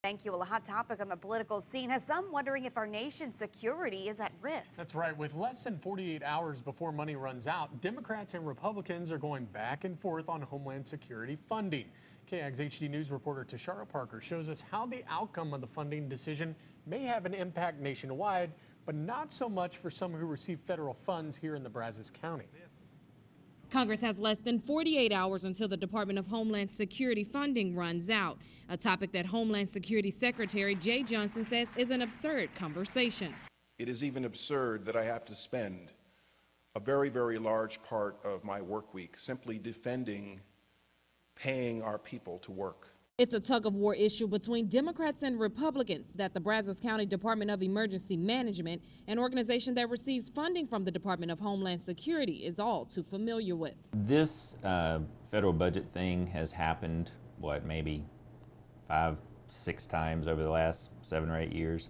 Thank you. Well, a hot topic on the political scene has some wondering if our nation's security is at risk. That's right. With less than 48 hours before money runs out, Democrats and Republicans are going back and forth on Homeland Security funding. KAGS HD News reporter Tashara Parker shows us how the outcome of the funding decision may have an impact nationwide, but not so much for some who receive federal funds here in the Brazos County. Congress has less than 48 hours until the Department of Homeland Security funding runs out, a topic that Homeland Security Secretary Jay Johnson says is an absurd conversation. It is even absurd that I have to spend a very, very large part of my work week simply defending paying our people to work. It's a tug-of-war issue between Democrats and Republicans that the Brazos County Department of Emergency Management, an organization that receives funding from the Department of Homeland Security, is all too familiar with. This federal budget thing has happened, maybe 5-6 times over the last 7 or 8 years.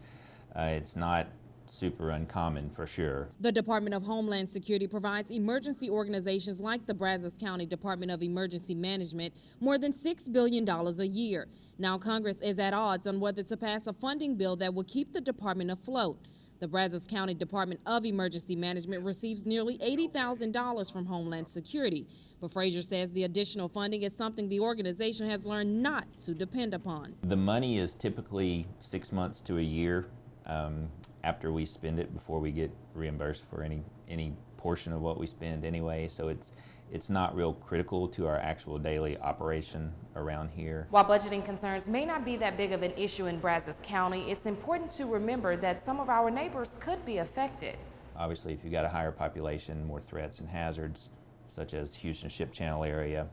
It's not super uncommon for sure. The Department of Homeland Security provides emergency organizations like the Brazos County Department of Emergency Management more than $6 billion a year. Now Congress is at odds on whether to pass a funding bill that will keep the department afloat. The Brazos County Department of Emergency Management receives nearly $80,000 from Homeland Security, but Frazier says the additional funding is something the organization has learned not to depend upon. The money is typically 6 months to a year after we spend it before we get reimbursed for any portion of what we spend anyway, so it's not real critical to our actual daily operation around here. While budgeting concerns may not be that big of an issue in Brazos County, it's important to remember that some of our neighbors could be affected. Obviously, if you've got a higher population, more threats and hazards, such as Houston Ship Channel area,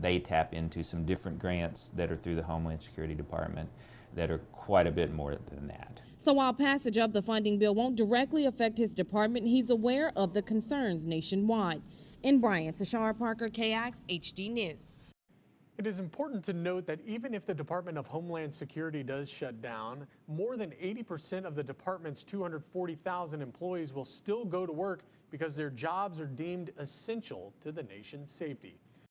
they tap into some different grants that are through the Homeland Security Department that are quite a bit more than that. So while passage of the funding bill won't directly affect his department, he's aware of the concerns nationwide. In Bryan, Tashara Parker, KAGS HD News. It is important to note that even if the Department of Homeland Security does shut down, more than 80% of the department's 240,000 employees will still go to work because their jobs are deemed essential to the nation's safety.